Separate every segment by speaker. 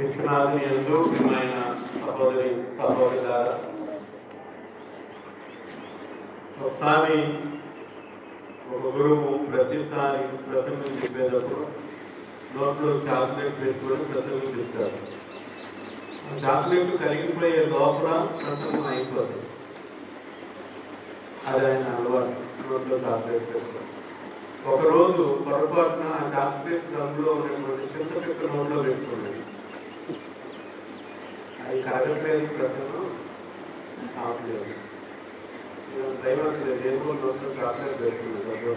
Speaker 1: విశ్వనాథుని యందు ప్రియమైన సహోదరి సహోదరులారా, ఒకసారి ఒక గురువు ప్రతిసారి ప్రసంగం చెప్పేటప్పుడు నోట్లో చాక్లెట్ పెట్టుకొని ప్రసంగం చెప్తారు. ఆ చాక్లెట్ కరిగిపోయే లోపల ప్రసంగం అయిపోతుంది. అది ఆయన అలవాటు, నోట్లో చాక్లెట్ పెట్టుకోవాలి. ఒకరోజు పొరపాటున ఆ చాక్లెట్ రంగులో ఉన్నటువంటి చింతపిక్క నోట్లో పెట్టుకున్నాడు. అది కరగట్లేదు, ప్రసంగం కావట్లేదు. డ్రైవర్ దేవుడు నోట్లో చాక్లెట్ పెట్టుకున్నాడు.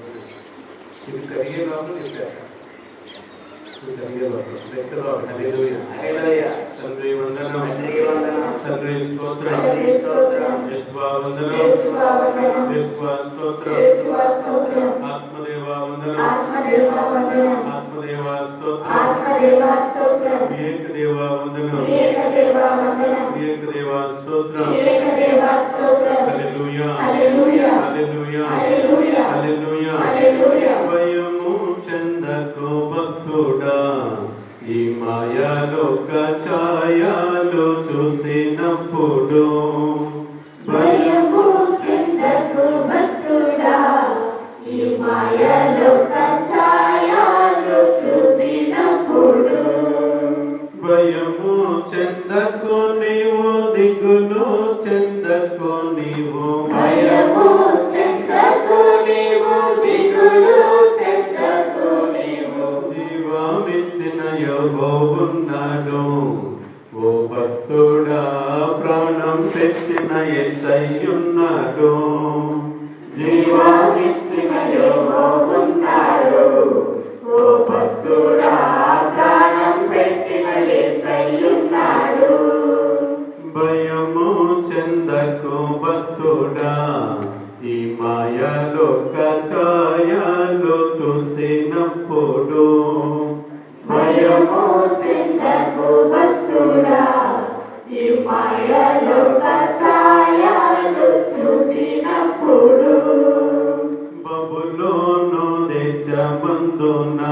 Speaker 1: ఇది కరిగే లోపల చెప్పారు. తండ్రి వందనం, తండ్రి స్తోత్రం, యేసువా వందనం, యేసువా స్తోత్రం, ఆత్మదేవా వందనం, ఆత్మదేవా స్తోత్రం, ఏకదేవా వందనం, ఏకదేవా స్తోత్రం. హల్లెలూయా, హల్లెలూయా, హల్లెలూయా. భయము చెందకు భక్తుడా, ఈ మాయాలోక ఛాయలు చూసినప్పుడు.
Speaker 2: భయము చెందకు భక్తుడా, ఈ మాయాలోక ఛాయలు చూసినప్పుడు.
Speaker 1: భయము చెందకు నీవు, దిగులు చెందకు నీవు.
Speaker 2: భయము చెందకు నీవు, దిగులు చెందకు నీవు.
Speaker 1: జీవమిచ్చిన యెహోవావున్నాడు, ఓ భక్తుడా, ప్రాణం పెట్టిన యేసయ్యున్నాడు.
Speaker 2: జీవమిచ్చిన యెహోవావున్నాడు, ఓ భక్తుడా, ప్రాణం పెట్టిన యేసయ్యున్నాడు.
Speaker 1: భయము చెందకు భక్తుడా, ఈ మాయలోక ఛాయలు చూసినప్పుడు.
Speaker 2: భయము చెందకు భక్తుడా, ఈ మాయలోక ఛాయలు చూసినప్పుడు.
Speaker 1: బబులోను దేశమందున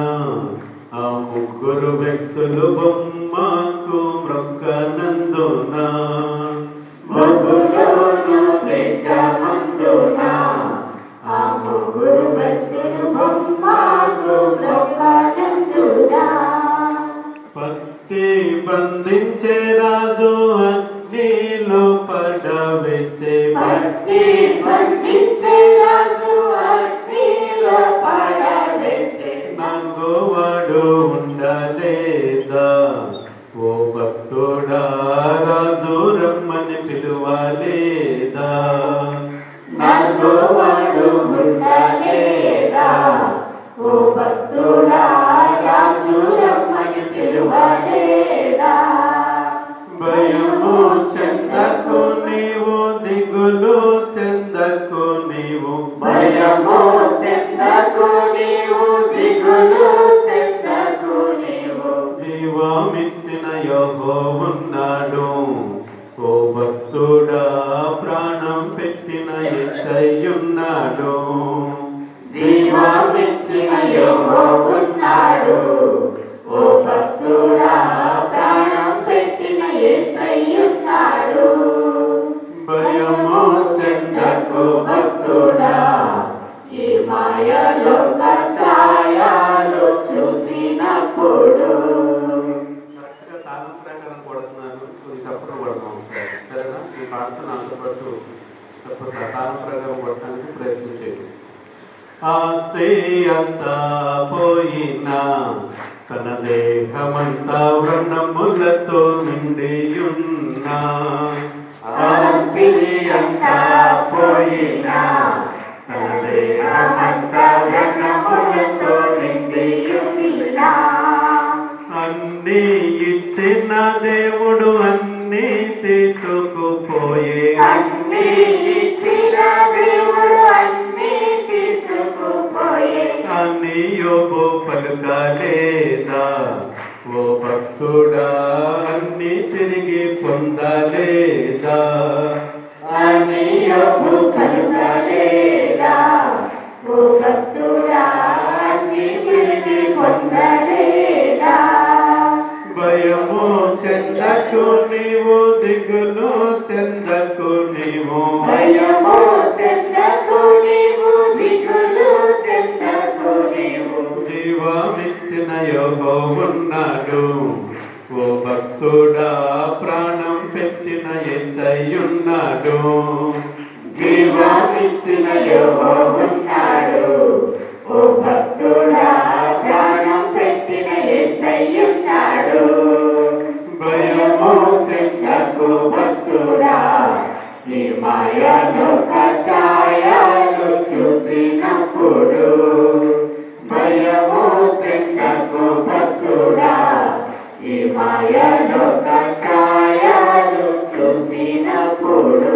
Speaker 1: ఆ ముగ్గురు వ్యక్తులు బొమ్మకు మ్రొక్కనందున.
Speaker 2: బబులోను దేశమందున ఆ ముగ్గురు వ్యక్తులు బొమ్మకు మ్రొక్కనందున.
Speaker 1: పట్టి బంధించే రాజు అగ్నిలో పడవేసే.
Speaker 2: పట్టి బంధించే రాజు అగ్నిలో పడవేసే.
Speaker 1: నంగువాడు ఉండలేదా, ఓ భక్తుడా, రాజు రమ్మని పిలువలేదా.
Speaker 2: నంగువాడు ఉండలేదా, ఓ భక్తుడా, రాజు రమ్మని పిలువలేదా.
Speaker 1: భయము చెందకు నీవు, దిగులు చెందకు నీవు.
Speaker 2: భయము చెందకు నీవు, దిగులు చెందకు నీవు.
Speaker 1: జీవమిచ్చిన యెహోవావున్నాడు, ఓ భక్తుడా, ప్రాణం పెట్టిన యేసయ్యున్నాడు.
Speaker 2: జీవమిచ్చిన యెహోవావున్నాడు, ఓ భక్తుడా, ప్రాణం పెట్టిన యేసయ్యున్నాడు.
Speaker 1: భయము చెందకు
Speaker 2: భక్తుడా, ఈ మాయలోక ఛాయలు చూసినప్పుడు.
Speaker 1: కరెక్ట్గా తాళం ప్రకారం కొడుతున్నారు, చప్పుడు కొడతాం సార్. సరేనా? ఈ పాటతో నాతో పాటు చప్పుడు తాళం ప్రకారం కొట్టడానికి ప్రయత్నం చేయండి. ఆస్తి అంతా పోయినా, తన దేహమంతా వ్రణములతో నిండియున్నా.
Speaker 2: ఆస్తి అంతా పోయినా, తన దేహమంతా వ్రణములతో నిండియున్నా.
Speaker 1: అన్నీ ఇచ్చిన దేవుడు అన్నీ తీసుకుపోయే.
Speaker 2: అన్నీ ఇచ్చిన దేవుడు అన్నీ తీసుకుపోయే.
Speaker 1: అని యోబు పలుకలేదా, ఓ భక్తుడా, అన్నీ తిరిగి పొందలేదా.
Speaker 2: అని యోబు పలుకలేదా, ఓ భక్తుడా, అన్నీ తిరిగి పొందలేదా.
Speaker 1: భయం భయము చెందకు నీవు, దిగులు చెందకు నీవు,
Speaker 2: భయము చెందకు నీవు, దిగులు చెందకు నీవు.
Speaker 1: జీవమిచ్చిన యెహోవున్నాడు, ఓ భక్తుడా ప్రాణం పెట్టిన యేసయ్యున్నాడు.
Speaker 2: జీవమిచ్చిన యెహోవున్నాడు, ఓ భక్తుడా ప్రాణం పెట్టిన యేసయ్యున్నాడు. భయము చెందకు భక్తుడా, ఈ మాయలోక ఛాయలు చూసినప్పుడు. భయము చెందకు భక్తుడా, ఈ మాయలోక ఛాయలు చూసినప్పుడు.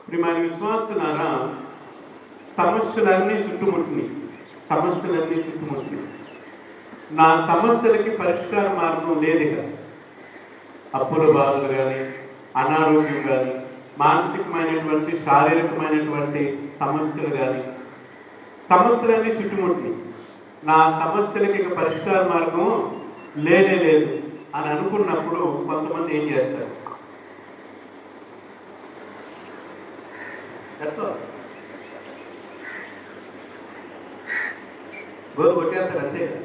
Speaker 1: ప్రియమైన విశ్వాసులారా, సమస్యలన్నీ చుట్టుముట్టినాయి. సమస్యలన్నీ చుట్టుముట్టినాయి. నా సమస్యలకి పరిష్కార మార్గం లేదు. ఇక అప్పుల బాధలు కానీ, అనారోగ్యం కానీ, మానసికమైనటువంటి శారీరకమైనటువంటి సమస్యలు కానీ, సమస్యలన్నీ చుట్టుముట్టినాయి. నా సమస్యలకి ఇక పరిష్కార మార్గం లేనే లేదు అని అనుకున్నప్పుడు కొంతమంది ఏం చేస్తారు? గోరు కొట్టేస్తారు, అంతే కదా.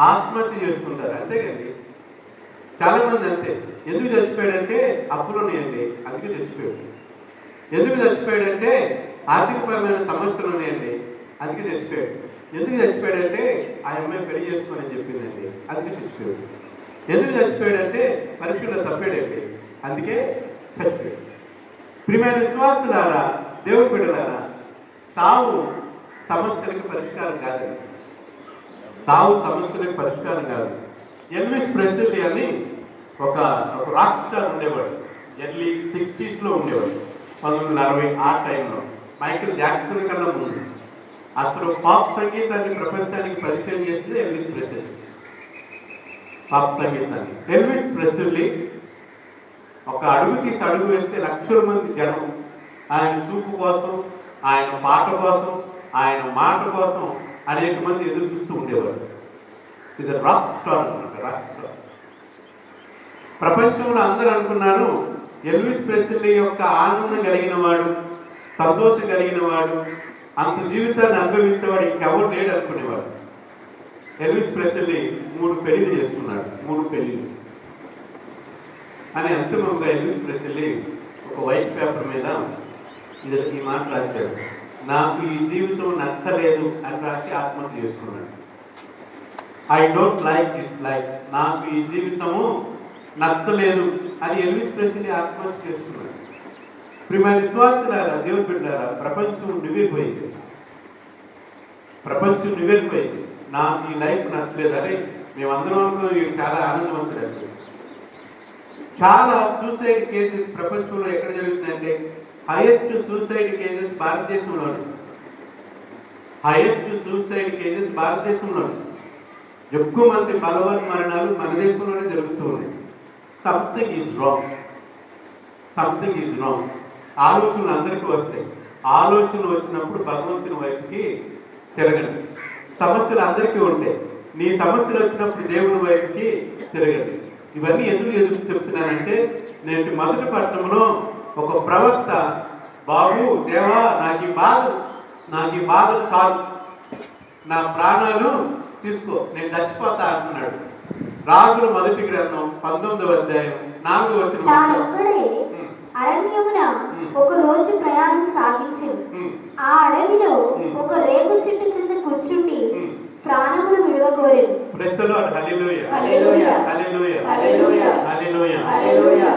Speaker 1: ఆత్మహత్య చేసుకుంటారు, అంతే కదండి. చాలా మంది అంతే. ఎందుకు చచ్చిపోయాడంటే అప్పులు ఉన్నాయండి, అందుకే చచ్చిపోయాడు. ఎందుకు చచ్చిపోయాడంటే ఆర్థికపరమైన సమస్యలు ఉన్నాయండి, అందుకే చచ్చిపోయాడు. ఎందుకు చచ్చిపోయాడంటే ఆ అమ్మాయి పెళ్లి చేసుకోనని చెప్పిందండి, అందుకే చచ్చిపోయాడు. ఎందుకు చచ్చిపోయాడంటే పరీక్షలో తప్పాడండి, అందుకే చచ్చిపోయాడు. ప్రియమైన విశ్వాసులారా, దేవుని బిడ్డలారా, సావు సమస్యలకు పరిష్కారం కాదండి. సావు సమస్యలకు పరిష్కారం కాదు. ఎల్విస్ ప్రెస్లీ అని ఒక రాక్ స్టార్ ఉండేవాడు. ఎర్లీ 60s ఉండేవాడు. 1960 ఆ టైంలో. మైకేల్ జాక్సన్ కన్నా ముందు. అసలు పాప్ సంగీతాన్ని ప్రపంచానికి పరిచయం చేసింది ఎల్విస్ ప్రెస్లీ. పాప్ సంగీతాన్ని ఎల్విస్ ప్రెస్లీ ఒక అడుగు తీసి అడుగు వేస్తే లక్షల మంది జనం ఆయన చూపు కోసం, ఆయన పాట కోసం, ఆయన మాట కోసం అనేక మంది ఎదురు చూస్తూ ఉండేవారు. ఇది రాక్ స్టార్ అన్నమాట, రాక్ స్టార్. ప్రపంచంలో అందరూ అనుకున్నారు ఎల్విస్ ప్రెస్లీ యొక్క ఆనందం కలిగిన వాడు, సంతోషం కలిగిన వాడు, అంత జీవితాన్ని అనుభవించేవాడు ఇంకెవరు లేడు అనుకునేవాడు. ఎల్విస్ ప్రెస్లీ 3 పెళ్లిళ్ళు చేసుకున్నాడు. 3 పెళ్లిళ్ళు. అని అంతిమంగా ఎల్విస్ ప్రెస్లీ ఒక వైట్ పేపర్ మీద ఈ మాట రాశాడు: నాకు ఈ జీవితం నచ్చలేదు అని రాసి ఆత్మహత్య చేసుకున్నాడు. I don't like this life, నాకు ఈ జీవితము నచ్చలేదు అని ఎల్విస్ ప్రెస్లీ ఆత్మహత్య చేసుకున్నాడు. ప్రియమైన విశ్వాసులారా, దేవుని బిడ్డలారా, ప్రపంచం నివ్వెరపోయింది. ప్రపంచం నివ్వెరపోయింది. నాకు ఈ లైఫ్ నచ్చలేదు. అరే మేమందరం చాలా ఆనందవంతుడు. చాలా సూసైడ్ కేసెస్ ప్రపంచంలో ఎక్కడ జరుగుతుందంటే హైయెస్ట్ సూసైడ్ కేసెస్ భారతదేశంలోనే. హైయెస్ట్ సూసైడ్ కేసెస్ భారతదేశంలోనే. ఎక్కువ మంది బలవన్ మరణాలు మన దేశంలోనే జరుగుతూ ఉన్నాయి. Something is wrong. Something is wrong. ఆలోచనలు అందరికీ వస్తాయి. ఆలోచనలు వచ్చినప్పుడు భగవంతుని వైపుకి తిరగండి. సమస్యలు అందరికీ ఉంటాయి. నీ సమస్యలు వచ్చినప్పుడు దేవుని వైపుకి తిరగండి. ఇవన్నీ ఎందుకు చెప్తున్నానంటే, నేను మొదటి పట్టణంలో ఒక ప్రవక్త, బాబు దేవా నాకు ఈ బాధలు చాలు, నా ప్రాణాలు తీసుకో, నేను చచ్చిపోతా అంటున్నాడు. రాజుల మొదటి గ్రంథం 19వ అధ్యాయం 4వ వచనం.
Speaker 2: అరణ్యమున ఒక రోజు ప్రయాణం సాగించింది. ఆ అడవిలో ఒక రేగు చెట్టు కింద కూర్చుండి ప్రాణములు విడవగోరెను.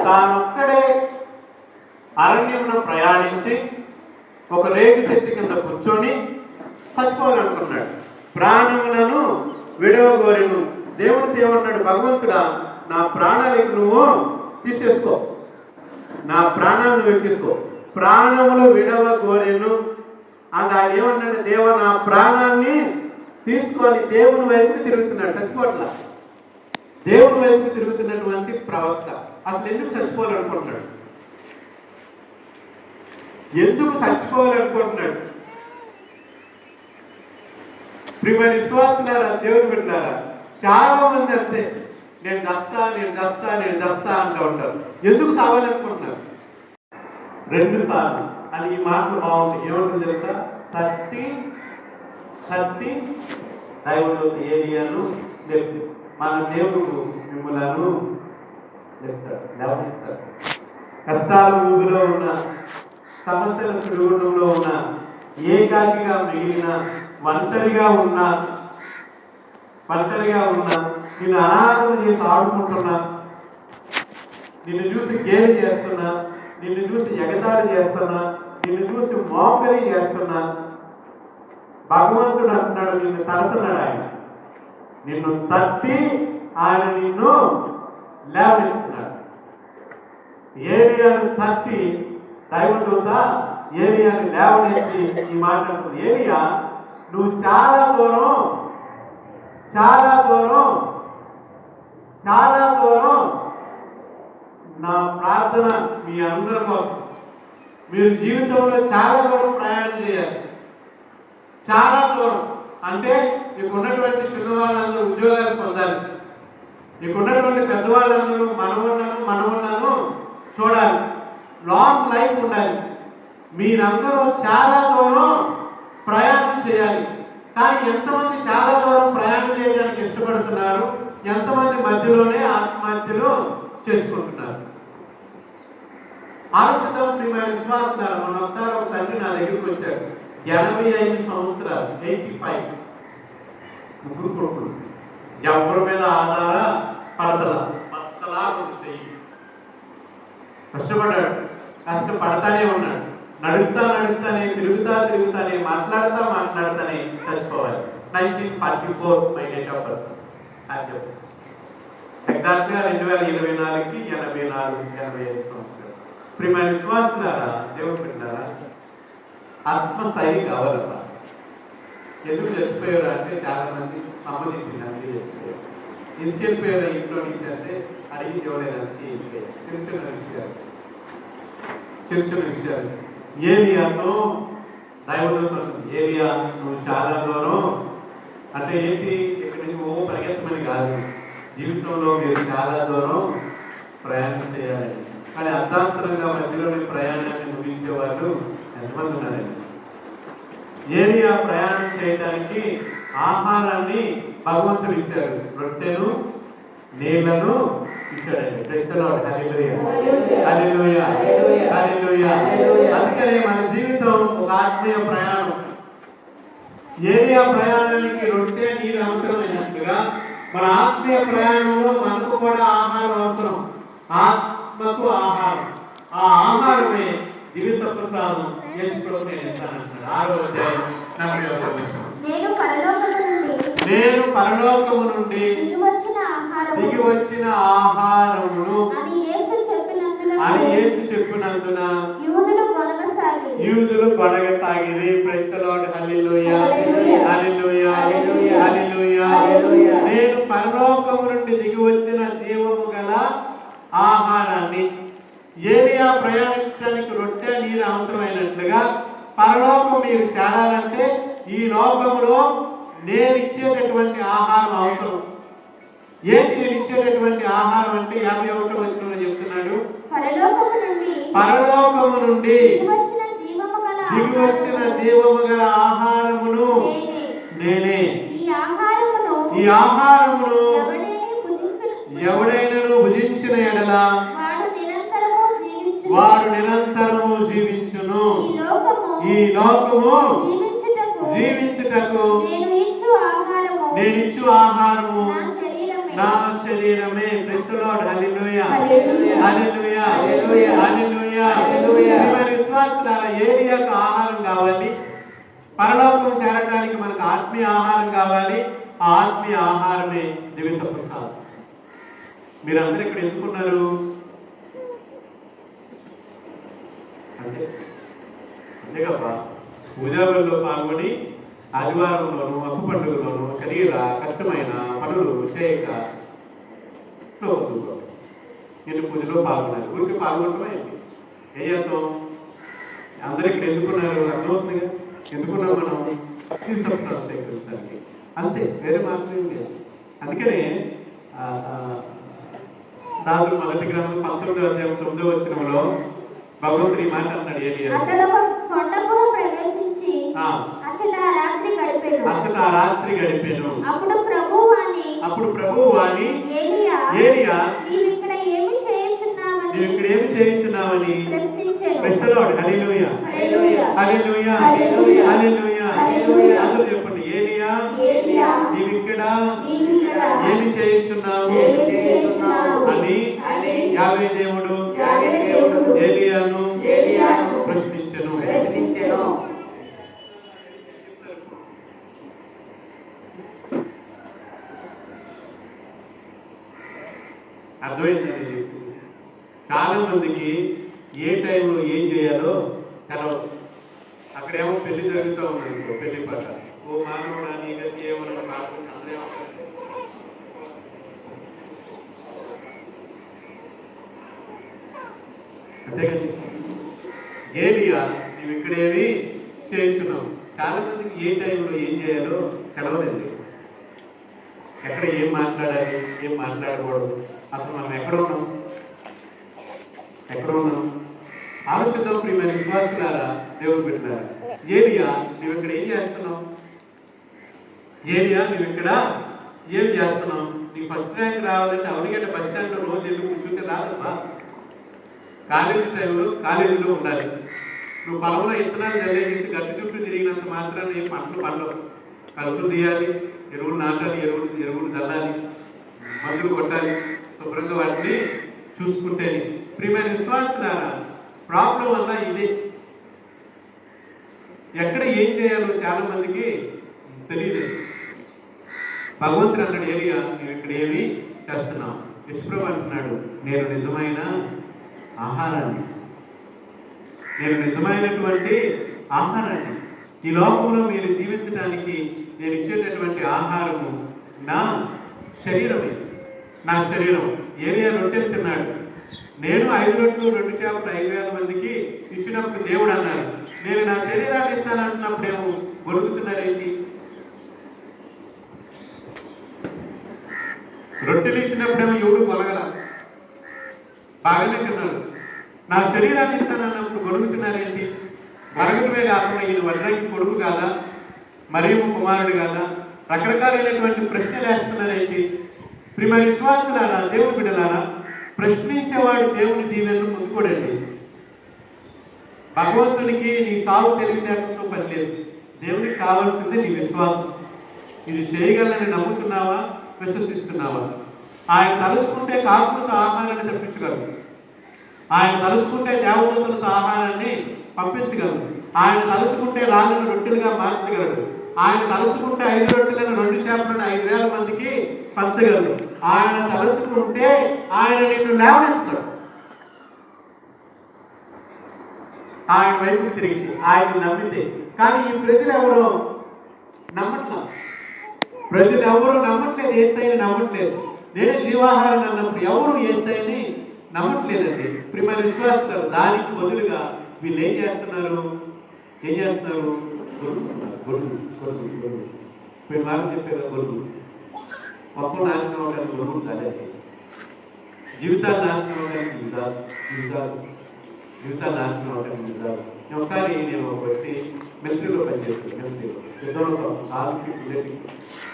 Speaker 1: తానొక్కడే అరణ్యమున ప్రయాణించి ఒక రేగు చెట్టు కింద కూర్చొని చచ్చిపోవాలనుకున్నాడు. ప్రాణములను విడవగోరెను. దేవుడితో ఏమన్నాడు? భగవంతుడా, నా ప్రాణాలకు నువ్వు తీసేసుకో, నా ప్రాణాలను నువ్వు ఎక్కిసుకో. ప్రాణములు విడవగోరెను అని ఆయన ఏమన్నాడు? దేవ, నా ప్రాణాన్ని తీసుకొని దేవుని వైపుకి తిరుగుతున్నాడు. చచ్చిపోట్ల దేవుని వైపుకి తిరుగుతున్నటువంటి ప్రవక్త అసలు ఎందుకు చచ్చిపోవాలనుకుంటున్నాడు? ఎందుకు చచ్చిపోవాలనుకుంటున్నాడు? ప్రియమైన విశ్వాసులారా, దేవుని బిడ్డలారా, చాలా మంది అంతే. నేను దస్తా అంటూ ఉంటారు. ఎందుకు సావాలనుకుంటున్నారు? 2 సార్లు అని ఈ మాటలు బాగుంటాయి. ఏమంటుంది తెలుసా? 30 దైవుడు ఏలియాను లేపు, మన దేవుడు మిమ్మలను లేవనిస్తాడు. కష్టాల ఊబిలో ఉన్న, సమస్యల సుడిగుండంలో ఉన్న, ఏకాకిగా మిగిలిన, ఒంటరిగా ఉన్న, నిన్ను అనాథం చేసి ఆడుకుంటున్నా, నిన్ను చూసి గేలి చేస్తున్నా, నిన్ను చూసి ఎగతాళి చేస్తున్నా, నిన్ను చూసి మోకరి చేస్తున్నా, భగవంతుడు అంటున్నాడు, నిన్ను తడుతున్నాడు. నిన్ను తట్టి ఆయన నిన్ను లేవనెత్తుతున్నాడు. ఏలియాను తట్టి దైవదూత ఏలియాను లేవనెత్తి ఈ మాట అంటుంది, ఏలియా నువ్వు చాలా దూరం నా ప్రార్థన మీ అందరి కోసం. మీరు జీవితంలో చాలా దూరం ప్రయాణం చేయాలి. చాలా దూరం అంటే మీకు ఉన్నటువంటి చిన్నవాళ్ళందరూ ఉద్యోగాలు పొందాలి. మీకు ఉన్నటువంటి పెద్దవాళ్ళందరూ మనవళ్ళను చూడాలి. లాంగ్ లైఫ్ ఉండాలి. మీరందరూ చాలా దూరం ప్రయాణం చేయాలి. కానీ ఎంతమంది చాలా దూరం ప్రయాణం చేయడానికి ఇష్టపడుతున్నారు? ఎంతమంది మధ్యలోనే ఆత్మహత్యలు చేసుకుంటున్నారు? ఆలోచిద్దాం ప్రియమైన విశ్వాసాలు. మొన్న ఒకసారి ఒక తండ్రి నా దగ్గరికి వచ్చాడు. 85 సంవత్సరాలు, 85, 3 కొడుకులు, ఎవరి మీద ఆధార పడతలా చెయ్యి. కష్టపడ్డాడు, కష్టపడతానే ఉన్నాడు. నడుస్తానే తిరుగుతానే మాట్లాడతానే చచ్చిపోవాలి. 1944 మై డేట్ ఆఫ్ బర్త్. ఎగ్జాక్ట్గా 2024కి 85 సంవత్సరాలు. ప్రియమైన విశ్వాసులారా, దేవుడు పెట్టారా, ఆత్మస్థైర్యం కావాలమ్మా. ఎందుకు చచ్చిపోయారు అంటే చాలా మంది అమ్మ చెప్పింది అందుకే చచ్చిపోయారు. ఎందుకు వెళ్ళిపోయారు ఇంట్లో నుంచి అంటే అడిగి చూడలేదని చిన్న విషయాలు. ఏలియాతో దైవదూతలు, ఏలియా నువ్వు చాలా దూరం అంటే ఏంటి? ఇక్కడి నుంచి పరిగెత్తమని కాదు, జీవితంలో మీరు చాలా దూరం ప్రయాణం చేయాలని. కానీ అర్ధాంతరంగా మధ్యలోని ప్రయాణాన్ని ముగించే వాళ్ళు ఎంతమంది ఉన్నారండి? ఏలియా ప్రయాణం చేయడానికి ఆహారాన్ని భగవంతుడు ఇచ్చాడు. రొట్టెను నీళ్లను ఇచ్చాడండి. అందుకనే మన జీవితం ఒక ఆత్మీయ ప్రయాణం. ఏలియా ప్రయాణానికి రొట్టె నీళ్ళు అవసరమైనట్లుగా మన ఆత్మీయ ప్రయాణంలో మనకు కూడా ఆహారం అవసరం. ఆత్మకు ఆహారం. ఆ ఆహారమే దివ్య ప్రసాదం. యేసు ప్రభువు నేను ఇస్తానంటున్నాడు. 6వ అధ్యాయం 41వ వచనం. నేను పరలోకము నుండి దిగి వచ్చిన ఆహారమును అని యేసు చెప్పినందున యూదులు కొనగసాగిరి. Praise the lord. Hallelujah, hallelujah, hallelujah. నేను పరలోకము నుండి దిగి వచ్చిన జీవము గల ఆహారాన్ని. ఏలియా ప్రయాణించడానికి రొట్టె నీరు అవసరమైనట్లుగా పరలోకం మీరు చేరాలంటే ఈ లోకములో నేను ఇచ్చేటటువంటి ఆహారం అవసరం. ఏంటి నేను ఇచ్చేటటువంటి ఆహారం అంటే 51వ వచనంలో చెప్తున్నాడు, పరలోకము నుండి దిగి వచ్చిన జీవము గల ఆహారమును నేనే. ఈ ఆహారమును ఎవడైనను భుజించిన ఎడల వాడు నిరంతరము జీవించును. ఈ లోకము జీవించుటకు నేనిచ్చు ఆహారము నా శరీరమే. Praise the lord. Hallelujah, hallelujah, hallelujah. ప్రియమైన విశ్వాసులారా, ఏలియాకు ఆహారం కావాలి. పరలోకం చేరడానికి మనకు ఆత్మీయ ఆహారం కావాలి. ఆ ఆత్మీయ ఆహారమే దివ్య ప్రసాదం. మీరందరూ ఇక్కడ ఎందుకున్నారు? అంతేగా పూజాబల్లో పాల్గొని ఆదివారంలోను అప్పు పండుగలోను శరీర కష్టమైన పనులు చేయక నేను పూజలో పాల్గొన్నాను. ఊరికి పాల్గొనడం ఏంటి? ఏం చేద్దాం? అందరూ ఇక్కడ ఎందుకున్నారు? అర్థమవుతుందిగా ఎందుకున్నాం మనం? తీసుకుంటానికి అంతే, వేరే మార్గం లేదు. అందుకనే రాజుల మొదటి గ్రంథం 19వ అధ్యాయం 9వ వచనంలో భగవంతుడు ఈ మాట అన్నాడు ఏలియా.
Speaker 2: అతడు ఒక కొండ గుహ ప్రవేశించి అచ్చట ఆ రాత్రి గడిపెను. అప్పుడు ప్రభువు వాణి ఏలియా నీవు ఇక్కడ ఏమి చేయుచున్నావని ప్రశ్నించెను.
Speaker 1: ప్రశ్నలోడు హల్లెలూయా హల్లెలూయా హల్లెలూయా. అందరూ చెప్పండి, ఏలియా నీవు ఇక్కడ ఏమి చేయుచున్నావు అని యావే దేవుడు ఏలియాను ప్రశ్నించెను. అర్థమైందండి. చాలా మందికి ఏ టైంలో ఏం చేయాలో తెలవదు. అక్కడేమో పెళ్లి జరుగుతూ ఉంది, పెళ్లి పాట ఓ మానవుడా నీ గతి ఏమన్నా పాడుకుంటే అందరూ అంతే కదా. ఏలియా నువ్వు ఇక్కడేమి చేస్తున్నావు. చాలా మందికి ఏ టైంలో ఏం చేయాలో తెలవదండి. ఎక్కడ ఏం మాట్లాడాలి, ఏం మాట్లాడకూడదు, అసలు మనం ఎక్కడ ఉన్నాం. ఆలోచిద్దాం ప్రియమైన విశ్వాసులారా, దేవుడు పెట్టినారా. ఏలియా నువ్వు ఇక్కడ ఏం చేస్తున్నావు? ఏలియా నువ్వు ఇక్కడ ఏం చేస్తున్నావు? నీకు ఫస్ట్ ర్యాంక్ రావాలంటే అవనిగడ్డ బస్ స్టాండ్లో రోజు వెళ్ళి కూర్చుంటే రాదమ్మా. కాలేజీ టైంలో కాలేజీలో ఉండాలి. నువ్వు పొలంలో ఇత్తనాలు జల్లేసి గట్టి చుట్టూ తిరిగినంత మాత్రాన్ని ఏం పంటలు కలుపులు తీయాలి, ఎరువులు నాటాలి, ఎరువులు చల్లాలి, మందులు కొట్టాలి, శుభ్రంగా వాటిని చూసుకుంటేనే. ప్రియమైన విశ్వాసులారా, ప్రాబ్లం వల్ల ఇదే. ఎక్కడ ఏం చేయాలో చాలా మందికి తెలియదు. భగవంతుడు అన్నాడు ఏలియా నువ్వు ఇక్కడ ఏమి చేస్తున్నావు? యశ్ప్రభు అంటున్నాడు నేను నిజమైన ఆహారాన్ని, నేను నిజమైనటువంటి ఆహారాన్ని. ఈ లోకంలో మీరు జీవించడానికి నేను ఇచ్చేటటువంటి ఆహారము నా శరీరమే. నా శరీరం. ఏలియా రొట్టెలు తిన్నాడు. నేను 5 రొట్టెలు 2 చేపలు 5,000 మందికి ఇచ్చినప్పుడు దేవుడు అన్నారు నేను నా శరీరాన్ని ఇస్తానంటున్నప్పుడేమో గొడుగుతున్నారేంటి? రొట్టెలు ఇచ్చినప్పుడేమో ఎవడు కొలగల, బాగానే తిన్నాడు. నా శరీరాన్ని ఇస్తానన్నప్పుడు గొడుగుతున్నారేంటి? మరగటమే కాకుండా ఈయన వడ్రంగి కొడుకు కాదా, మరియమ్మ కుమారుడు కాదా? రకరకాలైనటువంటి ప్రశ్నలు వేస్తున్నారేంటి? ప్రియమైన విశ్వాసులారా, దేవుని బిడ్డలారా, ప్రశ్నించేవాడు దేవుని దీవెనలు పొందుకోడండి. భగవంతునికి నీ సాగు తెలివితేటలతో పని లేదు. దేవునికి కావాల్సిందే నీ విశ్వాసం. ఇది చేయగలని నమ్ముతున్నావా, విశ్వసిస్తున్నావా? ఆయన తలుసుకుంటే కాకులతో ఆహారాన్ని తప్పించగలరు. ఆయన తలుసుకుంటే దేవదూతలతో ఆహారాన్ని పంపించగలరు. ఆయన తలుసుకుంటే రాళ్ళను రొట్టెలుగా మార్చగలడు. ఆయన తలుసుకుంటే 5 రొట్టెలను 2 చేపలను 5,000 మందికి పంచగలరు. ఆయన తలుచుకుంటే ఆయన నిన్ను లేవనెత్తుతాడు. ఆయన వైపుకి తిరిగితే, ఆయన నమ్మితే. కానీ ఈ ప్రజలు ఎవరో నమ్మట్లేదు. యేసయ్యని నమ్మట్లేదు. నేనే జీవాహారం అన్నప్పుడు ఎవరు యేసయ్యని నమ్మట్లేదండి. ప్రియమైన విశ్వాసులు, దానికి బదులుగా వీళ్ళు ఏం చేస్తున్నారు? గొడుగు. మీరు వారం చెప్పారు గొడుగు. మొక్కలు నాశనం అవడానికి గొడుగు చాలండి. జీవితాలు నాశనం అవడానికి జీవితాలు నాశనం అవడానికి నిజాలు. ఒకసారి నేను ఒక వ్యక్తి మిలిటరీలో పనిచేస్తాను. యుద్ధంలో సార్కి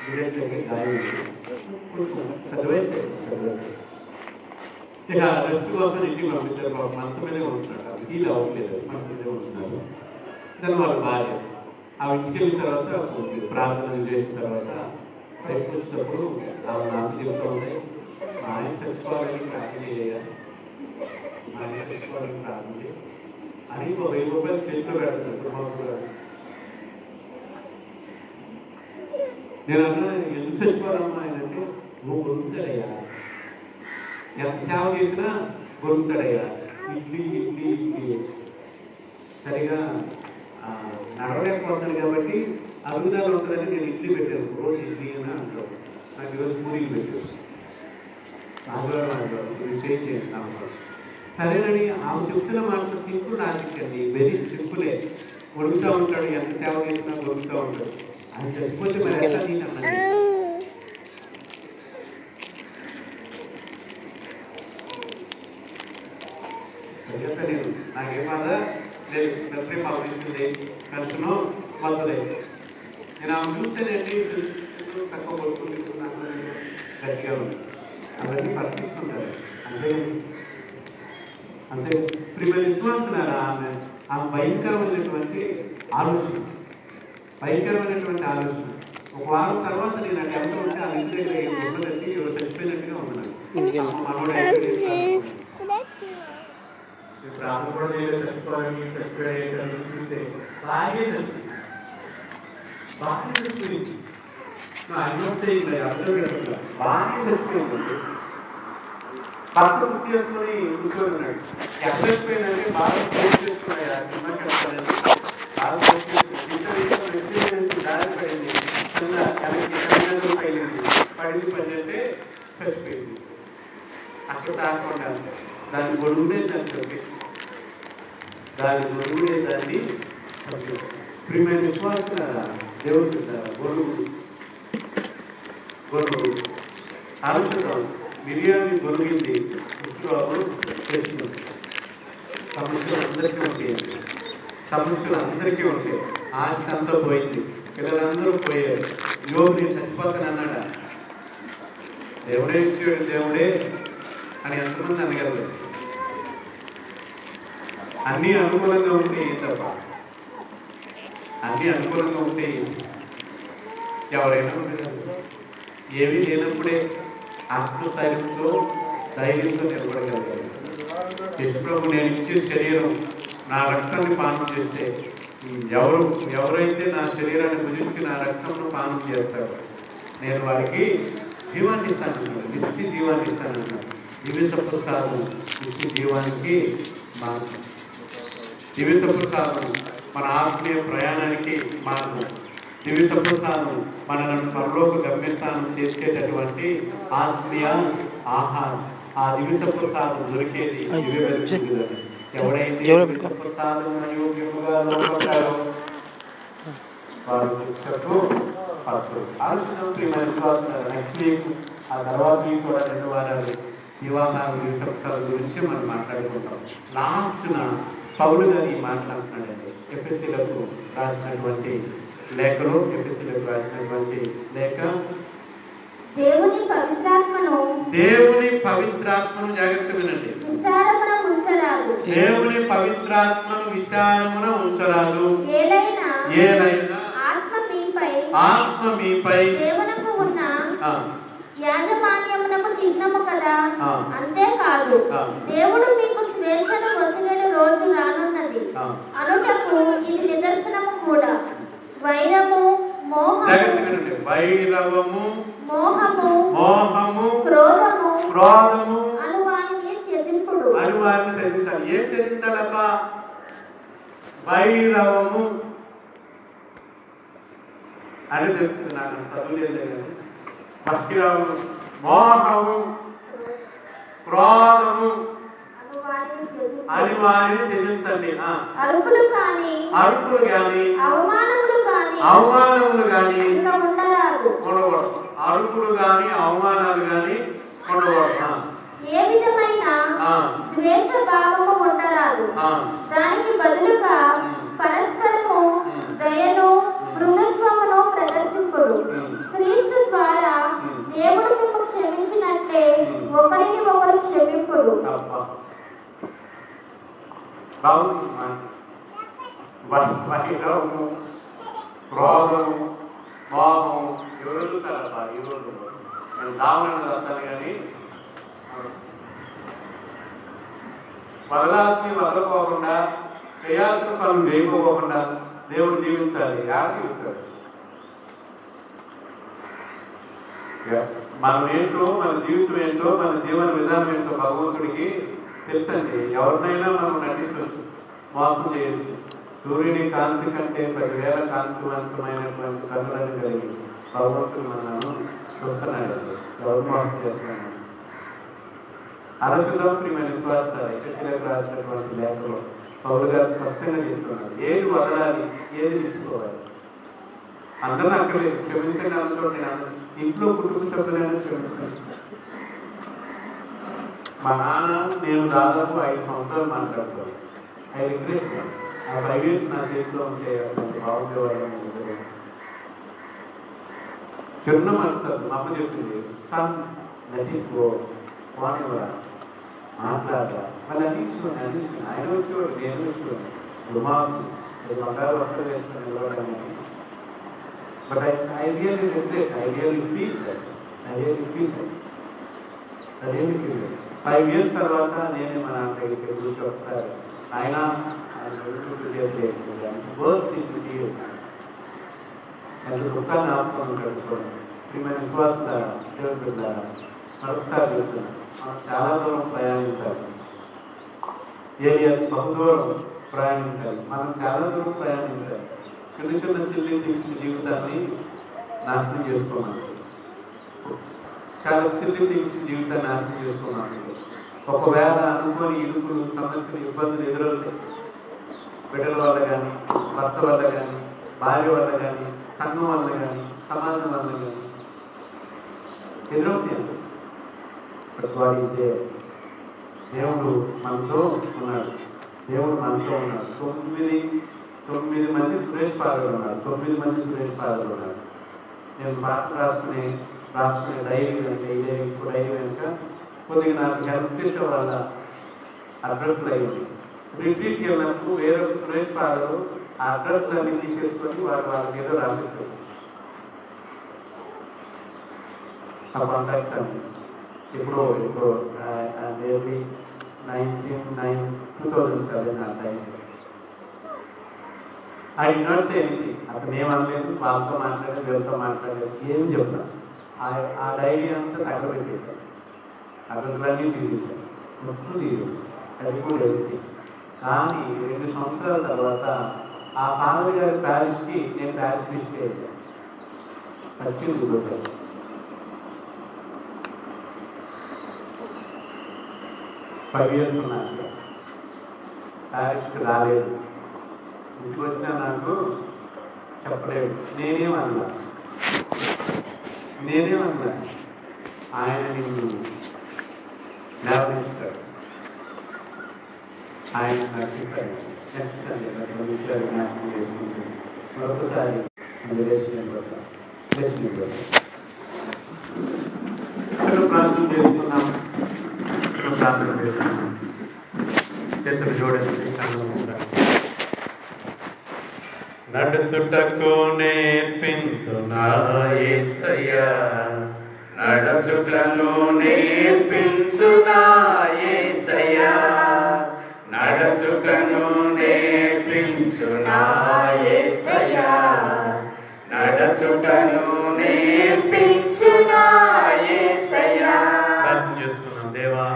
Speaker 1: బుల్లెట్లకి గాయం పెద్ద వయసు. ఇక రెస్ట్ కోసం ఇంటికి పంపించారు. మనసు మీదే ఉంటున్నాడు. అది హీల్ అవ్వట్లేదు, మనసు మీదే ఉంటున్నారు. దాని వాళ్ళ భార్య ఆ ఇంటికి వెళ్ళిన తర్వాత ప్రార్థనలు చేసిన తర్వాత బయటకు వచ్చినప్పుడు నాకు చెప్తూ ఉంటాయి ఆయన చచ్చిపోవాలని ప్రార్థన చేయాలి, ఆయన చచ్చిపోవాలని ప్రార్థన చేయాలి అని 1,000 రూపాయలు చేతిలో పెడుతున్నాడు. నేను అన్నా ఎందుకు చచ్చిపోవాలమ్మా ఆయన అంటే నువ్వు గొడుగుతాడయ్యా, ఎంత సేవ చేసినా గొడుగుతాడయ్యా. ఇడ్లీ సరిగా నడవలేకపోతాను కాబట్టి అరుగుదల ఉంటుందని నేను ఇడ్లీ పెట్టాను. రోజు ఇడ్లీ అని అంటారు. నాకు ఈరోజు పూరీలు పెట్టాను. ఆదివారం అంటారు చేంజ్ చేస్తాను. సరేనని ఆమె చెప్తున్న మాటలు సింపుల్ లాజిక్ అండి, వెరీ సింపులే. గొడుగుతూ ఉంటాడు, ఎంత సేవ చేసినా గొడుగుతూ ఉంటాడు. ఆయన చచ్చిపోతే మరి ఎట్లా నేను అన్నాను. తెలియదు నాకేం బాధ లేదు. కంట్రీ పంపించింది కలుసును మొదలై నేను ఆమె చూస్తేనేంటి తక్కువ కొట్టుకుంటున్నాను గట్టిగా ఉంది. అవన్నీ పరిపిస్తుంటారు అంతే అంతే. ప్రియ విశ్వాసులారా, ఆమె భయంకరమైనటువంటి ఆలోచన, భయంకరమైనటువంటి ఆలోచన. ఒక వారం తర్వాత నేను అక్కడ ఎంత ఉంటే ఆ ఇంటి దగ్గర ఉండదండి, ఎవరు చచ్చిపోయినట్టుగా ఉన్నాను. మనోడు ఇప్పుడు ఆమె కూడా నేను చచ్చిపోవాలని చచ్చిపోయే బాగా చచ్చింది, బాగా చచ్చిపోయింది. బాగా చచ్చిపోయింది. భర్త గుర్తు చేసుకుని కూర్చొని ఉన్నాడు. ఎక్కడ చచ్చిపోయిందంటే బాగా చేసుకున్నాయి. ఆ సినిమాకి వెళ్తానని బాగా దారి పడింది, పడింది అంటే చచ్చిపోయింది. అక్కడ తాకుండా దాని గొడుగునే దాన్ని చంపి, దాని గొడుగునే దాన్ని చంపి. ప్రియమైన విశ్వాసుల దేవుడు గొడుగు గొడుగు ఔషధం బిర్యానీ గొరిగింది, ఉత్సవాలు చేస్తుంది. సమస్యలు అందరికీ ఉంటాయి, సమస్యలు అందరికీ ఉంటాయి. ఆస్తి అంతా పోయింది, పిల్లలందరూ పోయారు. యోగు నేను చచ్చిపోతాను అన్నాడా? దేవుడే ఇచ్చాడు, దేవుడే అని ఎంతమంది అనగలరు? అన్నీ అనుకూలంగా ఉంటే తప్ప, అన్నీ అనుకూలంగా ఉంటే ఎవరైనా ఏమీ లేనప్పుడే ఆత్మస్థైర్యంతో ధైర్యంతో నిలబడగలిగారు. యశ్వ్రభు నేను ఇచ్చే శరీరం నా రక్తాన్ని పానం చేస్తే ఎవరైతే నా శరీరాన్ని భుజించి నా రక్తంను పానం చేస్తారో నేను వారికి జీవాన్ని ఇస్తానన్నాడు, నిత్య జీవాన్ని ఇస్తానన్నాడు. దివ్య ప్రసాదం నిత్య జీవానికి మార్గం, దివ్య ప్రసాదం మన ఆత్మీయ ప్రయాణానికి మార్గం, దివ్య ప్రసాదం మనలను పరలోక గమ్యస్థానం చేసేటటువంటి ఆత్మీయ ఆహారం. ఆ దివ్య ప్రసాదం దొరికేది దివ్య వెలుగులోనే. ఎవడైతే దివ్య ప్రసాదం యోగ్యముగా లోపడతారో వారు శిక్షకు పాత్రులు. ఆలోచన ప్రియమైన విశ్వాసులారా, నెక్స్ట్ వీక్ ఆ తర్వాత వీక్ కూడా 2 వారాలు వివాహాలు దివ్య ప్రసాదం గురించి మనం మాట్లాడుకుంటాం. లాస్ట్న పౌలు గారు మాట్లాడుతున్నాడండి ఎఫెసీలకు రాసినటువంటి లేఖలో, ఎఫెసీలకు రాసినటువంటి లేఖ.
Speaker 2: దేవుని పవిత్రాత్మను జాగ్రత్త వినండి, విచారమున ఉంచరాదు.
Speaker 1: దేవుని పవిత్రాత్మను విచారమున ఉంచరాదు. ఏలైనా ఆత్మ మీపై
Speaker 2: దేవునకు ఉన్న యాజమాన్యమునకు చిహ్నము కదా. అంతేకాదు, దేవుడు మీకు స్వేచ్ఛను వసగడు రోజు రానున్నది అనుటకు ఇది నిదర్శనము కూడా. వైరము,
Speaker 1: మోహము, క్రోధము
Speaker 2: అనువానిని త్యజింపుడు.
Speaker 1: అనువాన్ని త్యజించాలి. ఏం త్యజించాలబ్బా? వైరవము అని తెలుస్తుంది, నాకు చదువులేదు కానీ. భక్తిరవము, మోహము, క్రోధము అని వారిని త్యజించండి.
Speaker 2: అరుపులు కానీ
Speaker 1: అవమానములు కానీ ఉండకూడదు. అరుపులు కానీ అవమానాలు కానీ ఉండకూడదు.
Speaker 2: ఏ విధమైన ద్వేష భావము ఉండరాదు. దానికి బదులుగా పరస్పరము దయను, మృదుత్వమును ప్రదర్శింపుడు. క్రీస్తు ద్వారా దేవుడు మిమ్మల్ని క్షమించినట్లే ఒకరిని ఒకరు క్షమింపుడు.
Speaker 1: క్రోధము, మోహము ఎవరు చూస్తారబ్బా? ఈ రోజు నేను దావనని వస్తాను కానీ వదలకోకుండా, చేయాల్సిన పనులు చేయకోకుండా దేవుడు దీవించాలి. యారు దీవిస్తాడు? మనం ఏంటో, మన జీవితం ఏంటో, మన జీవన విధానం ఏంటో భగవంతుడికి తెలుసండి. ఎవరినైనా మనం నటించవచ్చు, మోసం చేయొచ్చు. సూర్యుని కాంతి కంటే 10,000 కాంతివంతమైనటువంటి కన్నులను కలిగి భగవంతుడు మనను చూస్తున్నాడు. ఎవరు మోసం చేస్తున్నాడు? అరసుధం ప్రియమైన విశ్వాసాలు ఎక్కడికి రాసినటువంటి లేఖలో పౌలు గారు స్పష్టంగా చెప్తున్నారు. ఏది వదలాలి, ఏది నిలుచుకోవాలి. అందరిని అక్కర్లేదు, క్షమించండి అన్నతో నేను ఇంట్లో కుటుంబ సభ్యులైనా క్షమించండి. మా నాన్న నేను దాదాపు 5 సంవత్సరాలు మాట్లాడుతాను. I regret. ఆ 5 years నా చేతిలో ఉంటే అసలు బాగుండేవాళ్ళం. చిన్న మనసు మా అమ్మ చెప్తుంది, సన్ నటింగ్ గో పోనివ్వరా, మాట్లాడరా, మళ్ళీ అందించుకోండి. ఆయన వచ్చేవాడు, నేను వచ్చేవాడు. రుమాలు బంగారు వస్త్రం వేసుకొని నిలబడడానికి. But I really regret. I really feel that. 5 years తర్వాత నేనే మా నాన్న దగ్గరికి కూర్చొని ఒకసారి ఆయన బర్స్ట్ ఇన్ టీయర్స్ అది దుఃఖాన్ని ఆపుకొని కట్టుకోండి. ప్రియమైన విశ్వాస దేవుడు మరొకసారి చెప్తున్నాను, మనం చాలా దూరం ప్రయాణించాలి. బహుదూరం ప్రయాణించాలి. మనం చాలా దూరం ప్రయాణించాలి. చిన్న చిన్న సిల్లీ థింగ్స్ జీవితాన్ని నాశనం చేసుకోమని, చాలా సిల్లీ థింగ్స్ జీవితాన్ని నాశనం చేసుకోమని. ఒకవేళ అనుకోని ఇరుకులు, సమస్యలు, ఇబ్బందులు ఎదురవుతాయి. బిడ్డల వల్ల కానీ, భర్త వల్ల కానీ, భార్య వల్ల కానీ, సంఘం వల్ల కానీ, సమాజం వల్ల కానీ ఎదురవుతాయి. దేవుడు మనతో ఉన్నాడు. దేవుడు మనతో ఉన్నాడు. 9 మంది సురేష్ పాదలు ఉన్నారు. 9 మంది సురేష్ పాదలు ఉన్నారు. నేను పాట రాసుకునే డైరీ అంటే ఇదే ఇప్పుడు డైరీ కనుక కొద్దిగా నాకు హెల్ప్ చేసే వాళ్ళ అడ్రస్లు అయ్యింది. రిట్రీట్కి వెళ్ళినప్పుడు వేరే సురేష్ పాదలు ఆ అడ్రస్లు అన్నీ తీసేసుకొని వాళ్ళకి ఏదో రాసేసారు. ఆ కాంటాక్ట్స్ అన్ని ఇప్పుడు 2007 ఆ టైంలో I did not say anything. అతను ఏమనలేదు, వాళ్ళతో మాట్లాడలేదు, వీళ్ళతో మాట్లాడలేదు, ఏం చెప్తాను. ఆ డైరీ అంతా తగలబెట్టేశాను. అడ్రస్లన్నీ తీసేసాను, మొత్తం తీసేసాను. అది కూడా ఎవ్రీథింగ్. కానీ 2 సంవత్సరాల తర్వాత ఆ ఫాదర్ గారి ప్యారిస్కి నేను ప్యారిస్ మినిస్ట్రీ అయ్యాను. వచ్చింది రూపాయలు. ఫైవ్ ఇయర్స్ ఉన్నాను. ప్యారిస్కి రాలేదు. ఇంటికి వచ్చినా నాకు చెప్పలేదు. నేనేమన్నా ఆయన నిన్ను జ్ఞాపనిస్తాడు, ఆయన నడిపిస్తాడు. జ్ఞాపకం చేసుకుంటూ మరొకసారి ప్రార్థన చేసుకున్నాం. చేతులు జోడించి నడుచుటకు నేర్పించు నా యేసయ్యా,
Speaker 3: నడుచుటను నేర్పించు నా యేసయ్యా, నడుచుటను నేర్పించు నా యేసయ్యా, నడుచుటను నేర్పించు నా యేసయ్యా.
Speaker 1: ప్రార్థన చేసుకున్నాం. దేవా,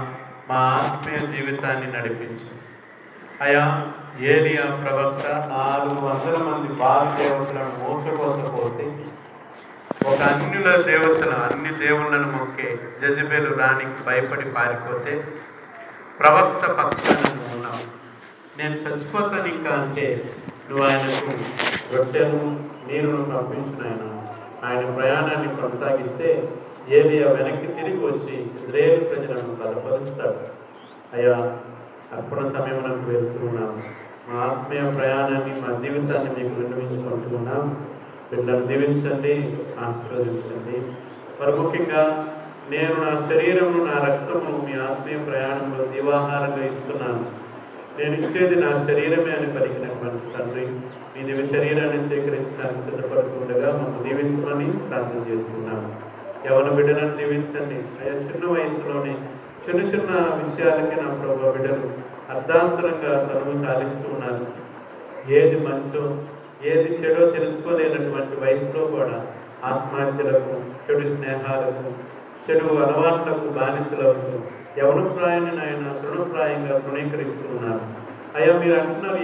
Speaker 1: మా ఆత్మీయ జీవితాన్ని నడిపించు అయా. ఏలియా ప్రవక్త 400 మంది బాల దేవతలను మోసపోత పోసి ఒక అన్ని దేవుళ్ళను మొక్కే జెజబెలు రాణికి భయపడి పారిపోతే ప్రవక్త పక్షాన ఉన్నావు. నేను చచ్చిపోతాను ఇంకా అంటే నువ్వు ఆయనకు రొట్టెను నీరును పంపించిన ఆయన ప్రయాణాన్ని కొనసాగిస్తే ఏలియా వెనక్కి తిరిగి వచ్చి ఇజ్రాయేలు ప్రజలను బలపరుస్తాడు. అయ్యా, అర్పణ సమయంలోకి వెళ్తున్నాం. మా ఆత్మీయ ప్రయాణాన్ని, మా జీవితాన్ని మీకు విన్నవించుకుంటున్నాం. బిడ్డను దీవించండి, ఆశీర్వదించండి. మరి ముఖ్యంగా నేను నా శరీరము, నా రక్తము మీ ఆత్మీయ ప్రయాణంలో జీవాహారంగా ఇస్తున్నాను. నేను ఇచ్చేది నా శరీరమే అని పలికినటువంటి తండ్రి, మీ దివ్య శరీరాన్ని స్వీకరించడానికి సిద్ధపడుతుండగా మమ్మల్ని దీవించమని ప్రార్థన చేస్తున్నాను. యవన బిడ్డలను దీవించండి. అయ్యా, చిన్న వయసులోనే చిన్న చిన్న విషయాలకి నా ప్రభు బిడ్డలు అర్ధాంతరంగా తనువు చాలిస్తూ ఉన్నారు. ఏది మంచో ఏది చెడో తెలుసుకోలేనటువంటి వయసులో కూడా ఆత్మహత్యలకు, చెడు స్నేహాలకు, చెడు అలవాట్లకు బానిసలవుతూ యవనప్రాయాన్ని ఆయన తృణప్రాయంగా తృణీకరిస్తూ ఉన్నారు. అయ్యా, మీరు అంటున్నారు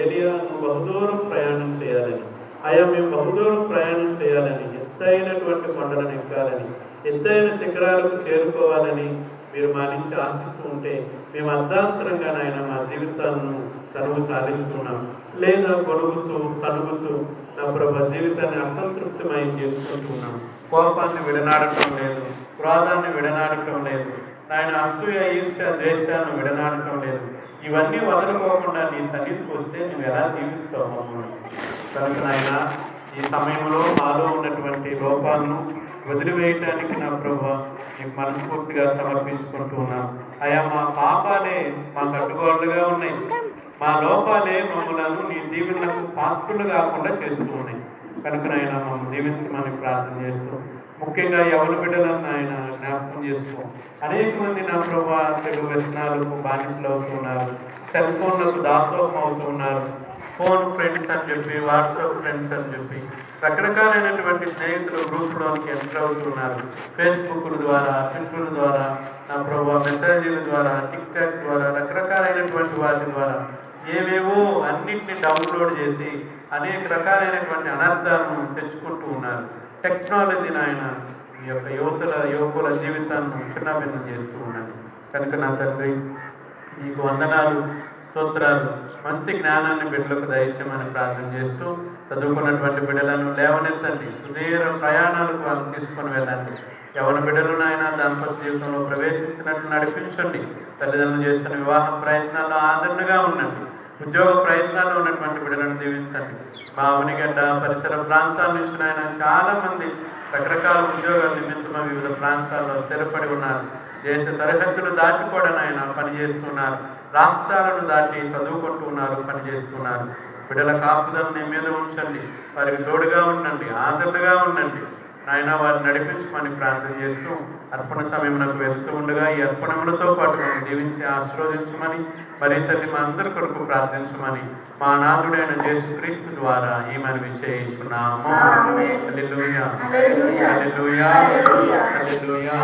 Speaker 1: ఏలియా నువ్వు బహుదూరం ప్రయాణం చేయాలని. అయ్యా, మేము బహుదూరం ప్రయాణం చేయాలని, ఎత్తైనటువంటి కొండలను ఎక్కాలని, ఎత్తైన శిఖరాలకు చేరుకోవాలని మీరు మా నుంచి ఆశిస్తూ ఉంటే మేము అర్ధాంతరంగా నాయన మా జీవితాలను తనువు చాలిస్తున్నాం. లేదా గొడుగుతూ సనుగుతూ నా ప్రభు జీవితాన్ని అసంతృప్తిమయం చేసుకుంటున్నాం. కోపాన్ని విడనాడటం లేదు, క్రోధాన్ని విడనాడటం లేదు. నాయన అసూయ ఈర్ష్య ద్వేషాన్ని విడనాడటం లేదు. ఇవన్నీ వదలుకోకుండా నీ సన్నిధికి వస్తే నువ్వు ఎలా దీవిస్తావు మమ్మల్ని. కనుక నాయన ఈ సమయంలో మాలో ఉన్నటువంటి లోపాలను వదిలివేయటానికి నా ప్రభువా నీకు మనస్ఫూర్తిగా సమర్పించుకుంటూ ఉన్నాం. అయా మా పాపాలే మాకు అడ్డుగోడలుగా ఉన్నాయి, మా లోపాలే మమ్మల్ని నీ దీవెనలకు పాత్రులు కాకుండా చేస్తూ ఉన్నాయి. కనుక నాయన మమ్మల్ని దీవించమని ప్రార్థన చేస్తూ, ముఖ్యంగా యవన బిడ్డలను ఆయన జ్ఞాపకం చేసుకో. అనేక మంది నా ప్రభా తెలుగు వ్యసనాలకు బానిసలు అవుతున్నారు, సెల్ ఫోన్లకు దాసోహం అవుతున్నారు. ఫోన్ ఫ్రెండ్స్ అని చెప్పి, వాట్సాప్ ఫ్రెండ్స్ అని చెప్పి రకరకాలైనటువంటి స్నేహితులు గ్రూప్లోనికి ఎంటర్ అవుతున్నారు. ఫేస్బుక్ల ద్వారా, ట్విట్టర్ల ద్వారా, నా ప్రభా మెసేజీల ద్వారా, టిక్ టాక్ ద్వారా, రకరకాలైనటువంటి వాటి ద్వారా ఏవేవో అన్నింటినీ డౌన్లోడ్ చేసి అనేక రకాలైనటువంటి అనర్థాలను తెచ్చుకుంటూ ఉన్నారు. టెక్నాలజీ నాయన ఈ యొక్క యువకుల జీవితాన్ని చిన్నభిన్నం చేస్తూ ఉన్నది. కనుక నా తండ్రి నీకు వందనాలు, స్తోత్రాలు. మంచి జ్ఞానాన్ని బిడ్డలకు దయచేయమని ప్రార్థన చేస్తూ, చదువుకున్నటువంటి బిడ్డలను లేవనెత్తండి, సుదీర్ఘ ప్రయాణాలకు వాళ్ళని తీసుకొని వెళ్ళండి. యవన బిడ్డలు నాయన దాంపత్య జీవితంలో ప్రవేశించినట్లు నడిపించండి. తల్లిదండ్రులు చేస్తున్న వివాహ ప్రయత్నాల్లో ఆదరణగా ఉండండి. ఉద్యోగ ప్రయత్నాల్లో ఉన్నటువంటి బిడ్డలను దీవించండి. మా అవనిగడ్డ పరిసర ప్రాంతాల నుంచి నాయన చాలామంది రకరకాల ఉద్యోగాల నిమిత్తమై వివిధ ప్రాంతాల్లో స్థిరపడి ఉన్నారు. దేశ సరిహద్దులు దాటి కూడా నాయన పనిచేస్తున్నారు. రాష్ట్రాలను దాటి చదువుకుంటూ ఉన్నారు, పనిచేస్తున్నారు. బిడ్డల కాపుదలను నీ మీద ఉంచండి, వారికి తోడుగా ఉండండి, ఆదరణగా ఉండండి. నాయన వారిని నడిపించమని ప్రార్థన చేస్తూ, అర్పణ సమయంలో వెళ్తూ ఉండగా ఈ అర్పణములతో పాటు మనం దీవించి ఆశీర్వదించమని, మరి తల్లి మా అందరి కొరకు ప్రార్థించమని మా నాథుడైన యేసుక్రీస్తు ద్వారా ఈ మనవి చేయించున్నాము. హల్లెలూయా, హల్లెలూయా, హల్లెలూయా, హల్లెలూయా.